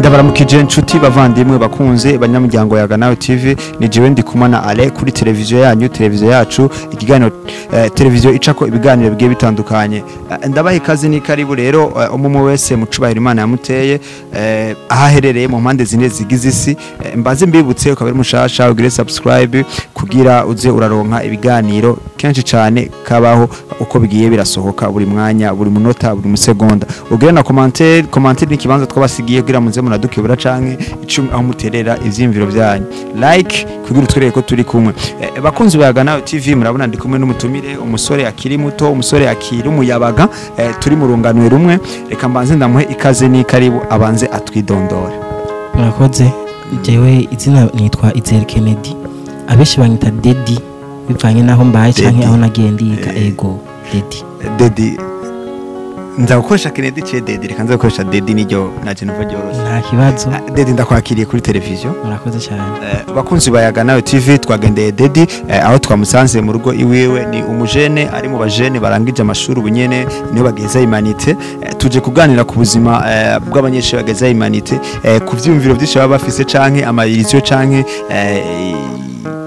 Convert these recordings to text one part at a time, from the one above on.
ndabaramukije inshuti bavandimwe bakunze banyamuryango ya Ganawe TV ni jewe ndi kumana Ale kuri televiziyo yanyu televiziyo yacu ikiganiro televiziyo icako ibiganiro bigiye bitandukanye ndabaha ikaze ni karibu rero umumwe wese mucubahira Imana yamuteye ahaherereye mu mpande zine zigize isi mbaze mbibutse ukaba ari mushasha ugire subscribe kugira uze uraronka ibiganiro kenshi cyane kabaho uko bigiye birasohoka buri mwanya buri munota buri musegonda ugire na commentaire ni kibanza twabasigiye kugira muze muradukibura canke icumi aho muterera ivyimviro byanyu like kugira utwereke ko turi kumwe bakunzi ba Ganawe TV murabona ndi kumwe n'umutumire umusore akiri muto umusore akiri umuyabaga turi mu runganwe rumwe reka mbanze ndamuhe ikaze ni karibu abanze atwidondore. Murakoze jewe izina nitwa Izere Kennedy abeshi banyita Dedi bivanye naho mbaye canke aho nagendiga ego Dedi ndakoresha Kennedy cye Dedi reka nzakoresha Dedi niryo naje numva ryoroshe nta kibazo Dedi ndakwakiriye kuri televiziyo. Murakoze cyane bakunzi ba Ganawe TV twagendeye Dedi aho twamusanze mu rugo iwiwe ni umujene ari mu bajene barangije amashuri ubunyene niyo bageza imanite tuje kuganira ku buzima bw'abanyeshuri bageza imanite ku vyumviro byinshi baba bafise canke amayirizo canke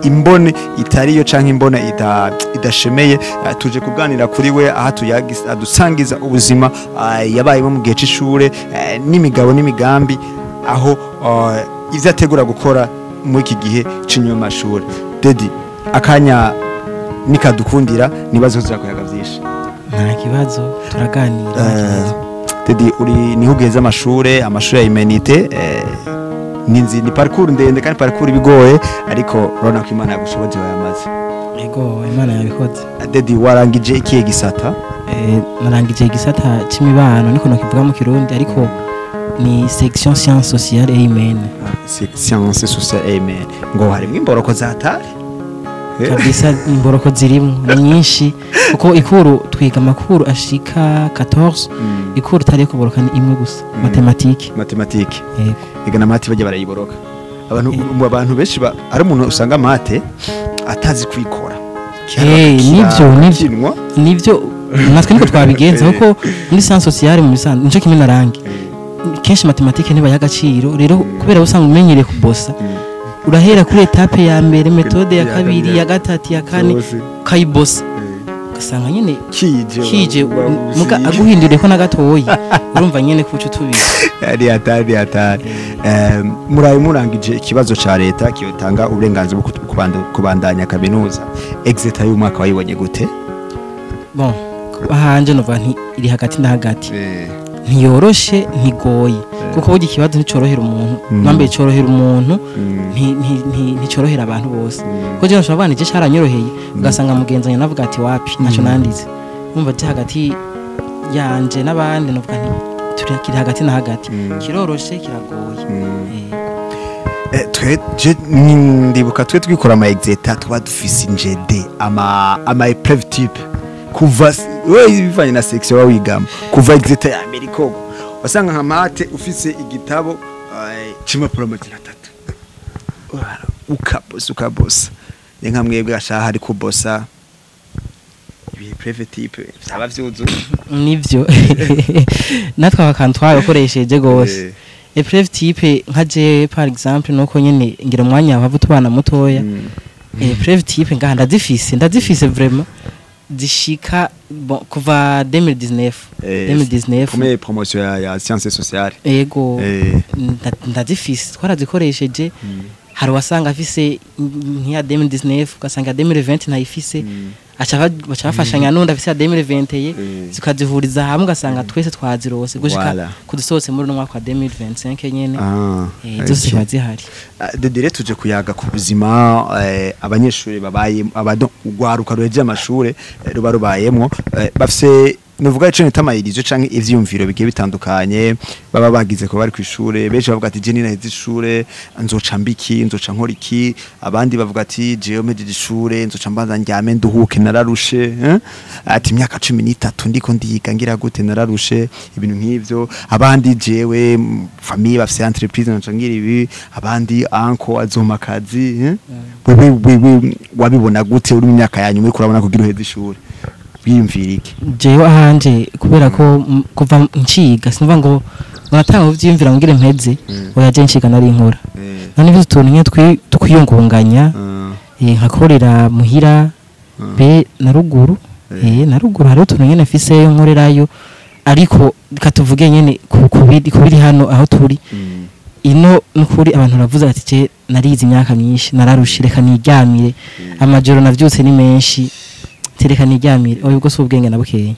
imbone itariyo canke imbona idashemeye tuje kuganira kuri we aha adusangiza ubuzima yabayemo mu gihe c'ishure n'imigabo n'imigambi aho ivyo ategura gukora muri iki gihe c'inyuma y'amashuri. Dedi akanya nikadukundira nibazo tuzakoyaga vyinshi nta kibazo turaganira. Dedi uri niho ugeze amashuri ya Imenite ni parcours ndende kandi parcours bigoye ariko urabona ko Imana yagushoboje wayamaze. Ego Imana yabikoze. Dedi warangije ikihe gisata? Narangije igisata c'imibano niko nokivuga mu Kirundi ariko ni section sciences sociales et humaines. Sciences sociales et humaines. Ngo harimo imboroko zatari? Kabisa imboroko zirimo nyinshi kuko ikuru twiga makuru ashika 14 ikuru tari kuboroka ni imwe gusa mathématique igana mate baje barayiboroka abantu benshi ari umuntu usanga mate atazi kwikora nivyo natwe niko twabigenza kuko muri sciences sociales mu bisanzwe nico kimwe narangi kenshi mathématique niba yagaciro rero kubera usanga umenyereye kubosa urahera kuri etape ya mbere metode ya kabiri ya gatatu ya kane kayibosa gasanga nyene kije muga aguhindure ko nagatoyi urumva nyene kuco tubiye ari atari murayi murangije ikibazo ca leta kiyotanga uburenganzira bwo kubandanya kaminuza exit y'umwaka wayibonye gute? Bon bahanje no vanti iri hagati na hagati ntiyoroshe ntigoye kuko burya ikibazo nicorohera umuntu nambe corohera umuntu nticorohera abantu bose kuko je nshobora banije caranyoroheye ugasanga mugenzanya navuga ati wapi naco nandize umva ati hagati yanje nabandi novuga nti turakiri hagati na hagati kiroroshe kiragoye ndibuka twe twikora ama exeta tuba dufise injede ama épreuve type kuva bivanye na section wawigamo kuva exeta ya Ameriko wasanga nka mate ufise igitabo cima promotion 3 ukabosa ni nka mwebwe gashaha ari kubosa ibi private type byaba vyuzu nivyo natwe bakantwara ukoresheje gose private type nkaje par exemple nuko nyene ngira umwanya wavu tubana mutoya private type ngaha ndazifise vraiment dishika kuva 2019 première promotion ya sciences sociales ego ndazifise twarazikoresheje hari wasanga afise nkiya 2019 ugasanga 2020 ntayifise bacafashanya n'undi afise 2020 zikazihuriza hamwe ugasanga twese twazirose gushika kudusohotse muri umwaka wa 2025 nyene zose bazihari. Dedire tuje kuyaga ku buzima abanyeshuri babaye ugwaruka ruheje amashure rubayemwo bafise nuvuga ico nitamayirizo canke ivyumviro bigiye bitandukanye baba bagize ko bari kwishure benshi bavuga ati je nina izishure nzoca mbiki nzoca nkora iki abandi bavuga ati je mejeje ishure nzoca mbanza njyame nduhuke nararushe ati imyaka 13 ndiko ndiga ngira gute nararushe ibintu nk'ivyo abandi jewe famille bafise entreprise nzoca ngira ibi abandi anko azoma kazi wewe wabibona gute uri mu myaka yanyu muri kurabona kugira uheze ishure bwiyumvirike? Jewe ahanje kubera ko kuva nciga sinumva ngo natanga uvyimvira ngire mpeze oya je nshiga nari nkora none ibyo tuntu nye twiyungunganya nkakorera muhira be na ruguru na ruguru hari utuntu nyene afise nkorerayo ariko katuvuge nyene kubiri hano aho turi ino nukuri abantu ravuze ati je narize imyaka myinshi nararushire kaniryamire amajoro navyutse ni menshi tereka niryamire oyo bwo ubwenge nabukeye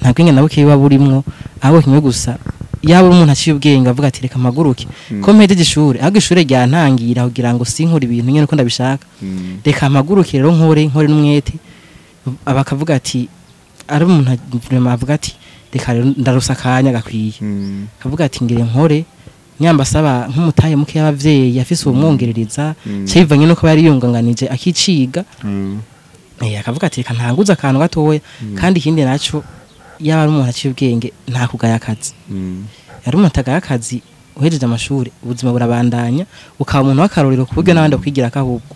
nta bwenge nabukeye waburimwo abo kimwe gusa yaba umuntu aciye ubwenge avuga ati reka maguruke ko mpejeje ishure ahubwo ishure ryantangira kugira ngo sinkora ibintu nyene ko ndabishaka reka maguruke rero nkore n'umwete abakavuga ati ari umuntu avuga ati reka rero ndarusa kanya gakwiye kavuga ati ngire nkore nyamba saba nk'umutaye muke y'abavyeyi afise umwongerereza cyivanye no ko bari yunganganije akiciga akavuga ati reka ntanguza akantu gatoya kandi ikindi naco yaba ari umuntu aciye ubwenge nta kugaya akazi yari umuntu atagaya akazi uhejeje amashuri ubuzima burabandanya ukaba umuntu w'akarorero ku buryo n'abandi bakwigira akahubwo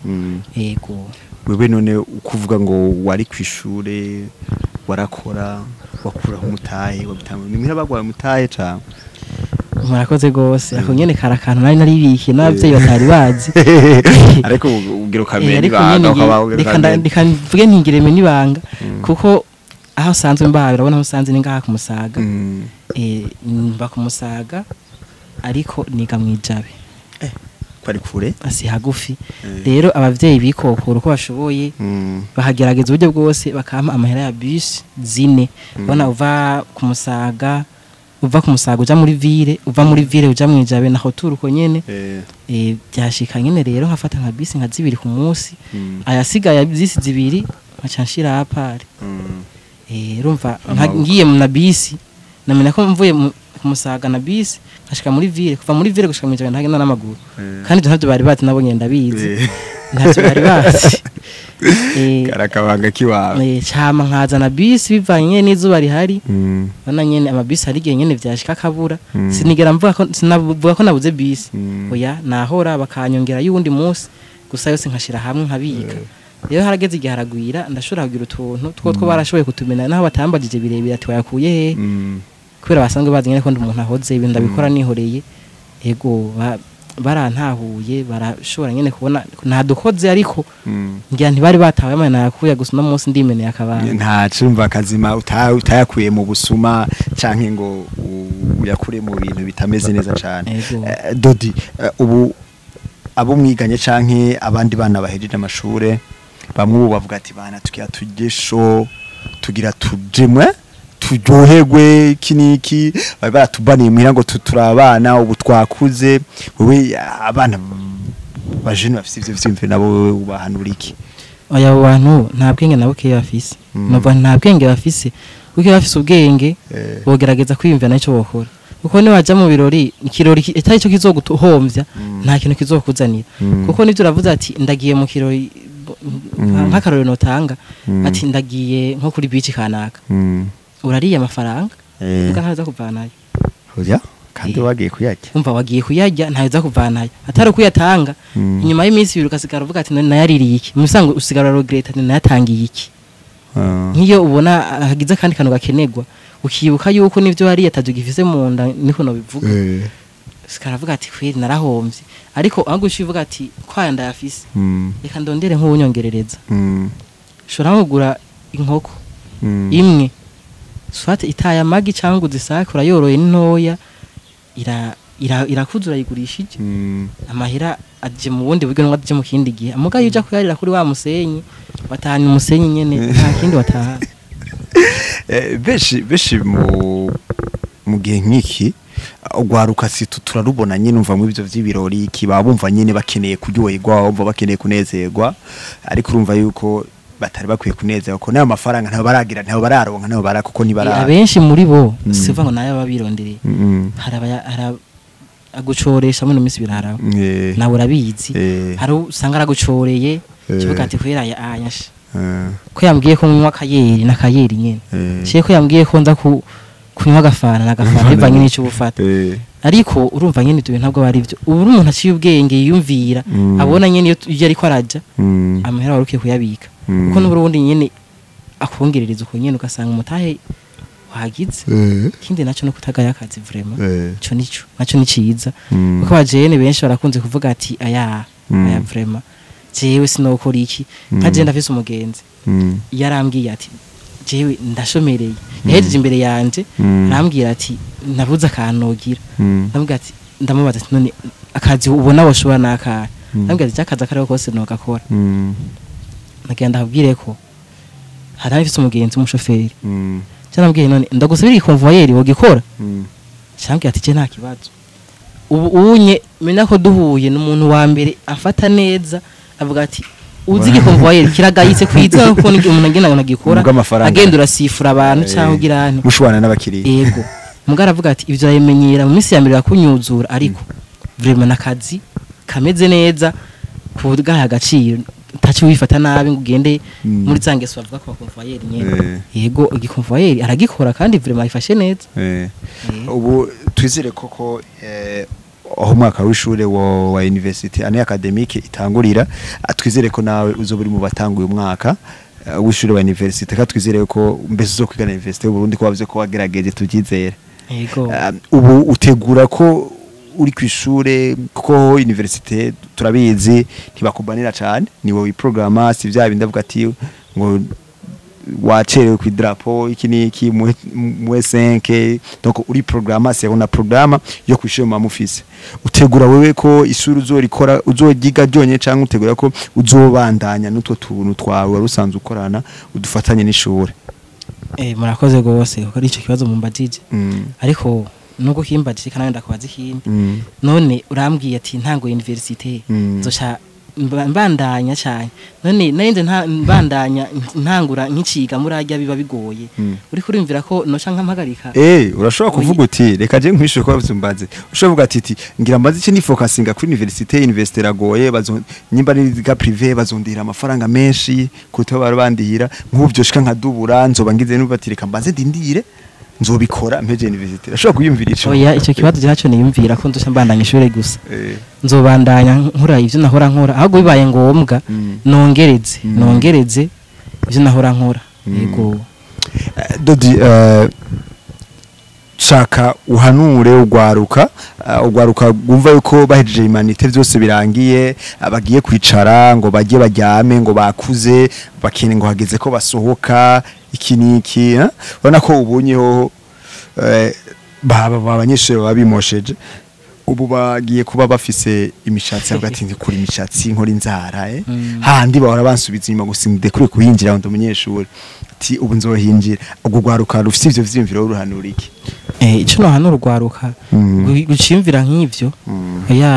yego wewe none ukuvuga ngo wari kwishure warakora wakura umutaye wabitanga nimira bagwa umutaye ca murakoze gose ako nyene karakantu nari naribike n'abavyeyi batari bazi ariko ugira ukamenya ibanga reka mvuge ntigireme nibanga kuko aho sanzwe mbaye urabona aho sanzwe ni ngaha ku Musaga mba ku Musaga ariko niga mwijabe kwari kure asi hagufi rero abavyeyi bikokora uko bashoboye bahagerageza uburyo bwose bakampa amahera ya bus zine bona uva ku Musaga uja muri ville uva muri ville uja mwijabe naho turuko nyene byashika nyene rero nkafata nka bisi nka zibiri ku munsi ayasigaye zisi zibiri nkacanshira apare urumva ngiye mu na bisi namenya ko mvuye ku Musaga na bisi nkashika muri ville kuva muri ville gushika mwijabe ntagenda n'amaguru kandi ibyo ntavyo bari bati nabo ngenda bizi ntavyo bari bati karakabanga kiwawe cyama nkazana bisi bivanye n'izuba rihari bana nyene amabisi hari gihe nyene vyashika kabura sinigera mvuga ko nabuze bisi oya nahora bakanyongera y'undi munsi gusa yose nkashira hamwe nkabiga rero harageze igihe haragwira ndashobora kugira utuntu two barashoboye kutumena naho batambagije birebire ati wayakuye he kubera basanzwe bazi nyene ko ndi umuntu ahoze ibintu ndabikora nihoreye yego barantahuye barashobora nyene kubona ntadukoze ariko ngira ntibari batawe amana yakuye gusa no munsi ndimeneye akabana nta cumva kazima utayakuye mu busuma canke ngo uyakure mu bintu bitameze neza cyane Dodi ubu abo mwiganye canke abandi bana bahejeje amashure bamwe ubu bavuga ati bana tukiya tugesho tugira tujemwe turyoherwe kiniki baratubaniye muhira ngo turabana ubu twakuze wewe abana bajene bafite ivyo vyimve nabo ubahanura iki oya abantu nta bwenge nabo ke bafise nova nta bwenge bafise kuko bafise ubwenge bogerageza kwiyumvira naco bokora kuko ni waja mu birori ikirori etari cyo kizoguhomvya nta kintu kizokuzanira kuko nivyo uravuze ati ndagiye mu kirori nk'akarori notanga ati ndagiye nko kuri beach kanaka urariye amafaranga uga ntaza kuvanayo oya kandi wagiye kuyajya umva wagiye kuyajya ntaza kuvanayo atari kuyatanga inyuma y'iminsi ibiri ukasigara uvuga ati nayaririye iki musango usigara regret ati nayatangiye iki nkiyo ubona hagize kandi kantu gakenegwa ukibuka yuko nivyo wari yatajugifise mu nda niko no bivuga sikaravuga ati kweri narahomvye ariko agusha ivuga ati kwanda yafise reka ndondere nk'ubunyongerereza shora kugura inkoko imwe swate itaya magi cyangwa uzisakura yoroye ntoya irakuzura yigurishije amahera aje mu bundi buryo ngo aje mu kindi gihe amuga yuja kuyarira kuri wa musenyi watahanye umusenyi nyene nta kindi wataha beshi mu gihe nkiki ugwaruka situ turarubona nyine umva mu bivyo vy'ibirori kiba bumva nyine bakeneye kuryoherwa bumva bakeneye kunezerwa ariko urumva yuko batari bakwiye kunezerwa ko nayo mafaranga ntayo baragira ntayo bararonka ntayo bara kuko ni bara abenshi muri bo siva ngo nayo babirondereye haraba agucoresha mu minsi biraraho nawe urabizi hari usanga aragucoreye kivuga ati kwera ayanyasha ko yambwiye ko nywa kayeri na kayeri nyene ciye ko yambwiye ko nza kunywa gafana na gafana bivanye n'ico bufata ariko urumva nyene ibyo ntabwo bari byo ubu umuntu aciye ubwenge yumvira abona nyene iyo ariko araja amahera warukiye kuyabika kuko n'uburundi nyene akongerereza uko nyene ugasanga umutahe wagize ikindi naco no kutagaya akazi vraiment ico nico naco ni ciza kuko abajene benshi barakunze kuvuga ati aya vraiment jewe sinokora iki nkaje ndafise umugenzi yarambwiye ati jewe ndashomereye yahejeje imbere yanje arambwira ati nabuze akanogira ndambwira ati ndamubaza ati none akazi ubona woshobora naka ndambwira ati akazi akariko kose nokakora nagenda abwire ko hari afise umugenzi umushoferi cyarambwiye none ndagusubira ikonvoyeri wogikora cyambwiye ati je nta kibazo ubu unye menya ko duhuye n'umuntu wa mbere afata neza avuga ati uzi ikonvoyeri kiragayitse kwiza ko umuntu agenda nagikora agenda urasifura abantu cyangwa ugirane mushwana n'abakiriya yego mugara avuga ati ivyo yabimenyera mu minsi ya mbere yakunyuzura ariko vraiment nakazi kameze neza kubwaha agaciro tachi wifata nabi ngugende muri zangeso bavuga ko bakonvoyeri nyene yego igikonvoyeri aragikora kandi vraiment ifashe neza ubu twizire koko aho mwaka w'ishure wa university ane academique itangurira twizere ko nawe uzoburi mu batanguye umwaka w'ishure wa university ka twizere ko mbese zo kwigana university y'u Burundi ko bavuze ko wagerageje tubyizere yego ubu utegura ko uri kwishure kuko university turabizi ntibakubanira cyane niwe wiprograma si bya bindi avuga ati ngo wacerewe ku drapo iki niki mu 5 donc uri programa c'est una programa yo kwishure mu mufise utegura wewe ko isuri uzorikora uzogiga byonye cyangwa utegura ko uzobandanya n'utwo tuntu twawe warusanzwe ukorana udufatanye n'ishure murakoze gose kuko ari ico kibazo mumbajije ariko nuko kimbajije kana ndakubaza ikindi none urambwiye ati ntango university zoca mbandanya cyane none ninde mbandanya ntangura nkiciga murajya biba bigoye uri kurimvira ko noca nkampagarika urashobora kuvuga uti reka je nkwishure ko bazumbaze ushobora ati ngira mbaze iki ni focusinga kuri university ragoye nyimba ni ga privé bazondira amafaranga menshi kuto barabandihira nk'ubyo shika nkadubura nzoba ngize n'ubati reka mbaze dindire nzobikora mpeje university ashobora kuyumvira ico oya ico kibazo cyaco niyumvira ko ndoca mbandanya ishure gusa nzobandanya nkora ivyo nahora nkora ahubwo bibaye ngombwa nongereze ivyo nahora nkora yego Dodi shaka uhanure ugwaruka gumva yuko bahejeje imanite byose birangiye abagiye kwicara ngo bagiye bajyame ngo bakuze bakene ngo hageze ko basohoka iki niki ubona ko ubunyeho abanyeshuri babimosheje ubu bagiye kuba bafise imishatsi hagati kuri imishatsi nkora inzara handi bahora bansubiza inyuma gusinde kuri kuyinjira ndo umunyeshuri ati ubu nzohinjira ubwo gwaruka rufite ivyo vyimviro uruhanura iki ico no hano rugwaruka gucimvira nk'ivyo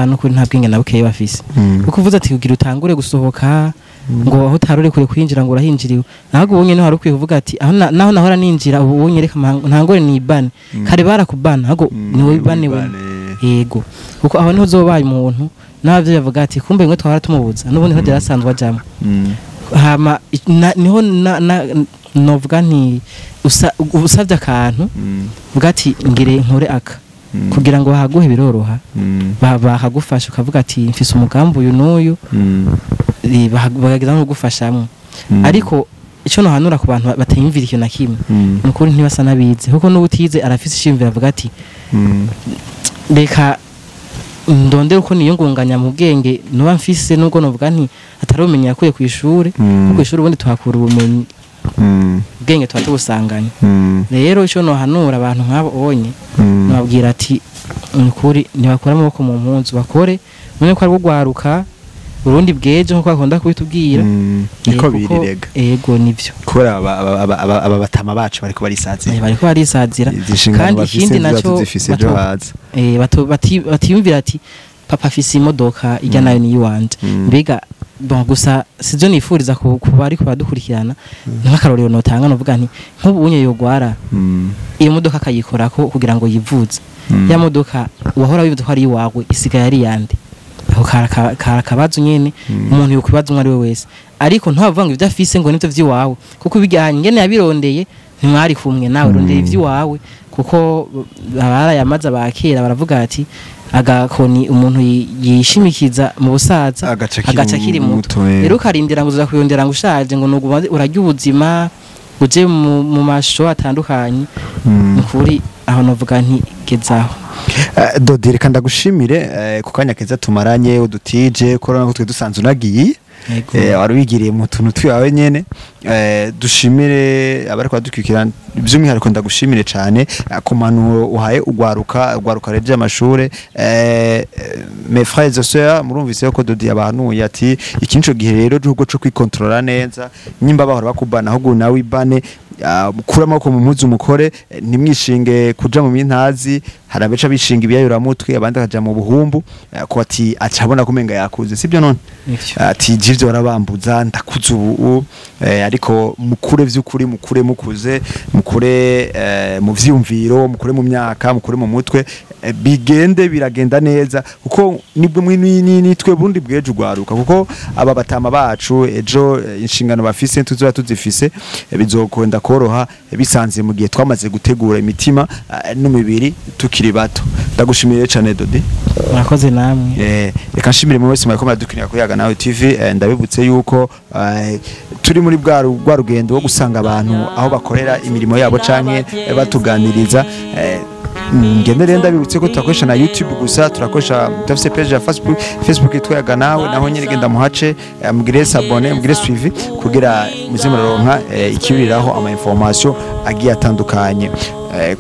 no kuri nta bwenge nabukeye bafise kuko uvuze ati kugira utangure gusohoka ngo aho tarure kure kwinjira ngo urahinjiriwe naho ubunye no harukwiye kuvuga ati aho naho nahora ninjira ubu bunye reka ntangore ni bane kare barakubana hago niwe bane we yego kuko aho niho zobaye umuntu nabyo yavuga ati kumbe ngwe twara tumubuza nubundi ho derasanzwe ajamo hama niho novuga nti usavye akantu vuga ati ngire nkore aka kugira ngo bahaguhe biroroha bahagufasha ukavuga ati mfise umugambi uyu n'uyu bagagiza no gufashamo ariko ico no hanura ku bantu batayimvira ikintu na kimwe nukuri ntibasa nabize kuko n'ubutize arafise ishimvira avuga ati reka ndondera uko niyungunganya mu bwenge nuba mfise nubwo novuga nti atarumenya yakuye ku ishure ku ishure ubundi tuhakura ubumenyi ubwenge tuba tubusanganye rero ico no hanura abantu nk'abo onye nababwira ati nukuri ntibakora amaboko mu mpunzu bakore mune ko ari gwaruka Burundi bweje nko akunda kubitubwira niko birirega ego nivyo kora aba batama bacu bariko barisazira kandi ikindi naco batiyumvira ati papa afise imodoka ijya nayo ni yiwanje mbega bon gusa sizo nifuriza kuba ariko badukurikirana n'akarorero notanga novuga nti nk'ubunye yogwara iyo modoka akayikorako kugira ngo yivuze ya modoka wahora wivuze ko ari iwawe isigaye ari yande aho karakabazo nyene umuntu yokubaza umwe ari we wese ariko ntavanga ivyo afise ngo nivyo vyiwawe kuko bijyanye ngene yabirondeye ntimwari kumwe nawe rondera ivyiwawe kuko abarayamaza bakera baravuga ati agakoni umuntu yishimikiza mu busaza agaca kiri muto rero karindira ngo uza kuyondera ngo ushaje ngo urajya ubuzima uje mu masho atandukanye kuri aho novuga nti gezaho. Dodi reka ndagushimire ku kanya keza tumaranye udutije korona ko twe dusanzwe unagiye warubigiriye mu tuntu twawe nyene dushimire abari kwadukikira by'umwihariko ndagushimire cyane ku manu uhaye ugwaruka reje amashure mes frères et sœurs murumvise ko Dodi abantu yati ikinco gihe rero cyo kwikontrola neza nyimba bahora bakubana ahubwo nawe ibane mukuramo ko mu mpuzu mukore nimwishinge kuja mu mintazi harabeca bishinga ibiyayura mutwe abandi akaja mu buhumbu ko ati acabona kumenga yakuze sibyo none ati jivyo warabambuza ndakuze ubu ariko mukure vy'ukuri mukure mukuze mukure mu vyumviro mukure mu myaka mukure mu mutwe bigende biragenda neza kuko nibwo nitwe bundi bweje ugwaruka kuko aba batama bacu ejo inshingano bafise tuzoba tuzifise bizokunda koroha bisanze mu gihe twamaze gutegura imitima n'umubiri tukiri bato. Ndagushimiye cyane Dodi. Murakoze namwe. Reka nshimire mu wese mwako muradukinira ko Yaganawe TV ndabibutse yuko turi muri bwa rugendo wo gusanga abantu aho bakorera imirimo yabo canke batuganiriza ngendere ndabibutse ko turakoresha na YouTube gusa turakoresha tafise page ya Facebook itwa Yaganawe naho nyine genda muhace mugire abone mugire suivi kugira muzimuraronka ikibiriraho ama information agiye atandukanye.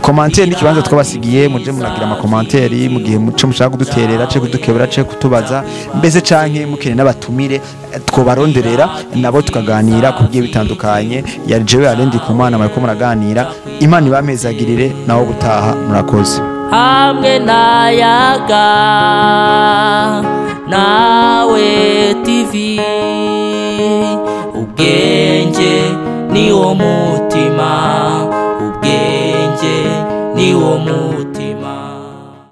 Commentaire n'ikibanza twabasigiye muje munagira ama commentaire mu gihe muco mushaka kuduterera cyo kudukebera cyo kutubaza mbese canke mukene n'abatumire twobaronderera nabo tukaganira kugiye bitandukanye ya jewe arendi kumana mariko muraganira Imana ibamezagirire nawo gutaha murakoze hamwe nayaga nawe TV ubwenge ni wo mutima ubwenge ni wo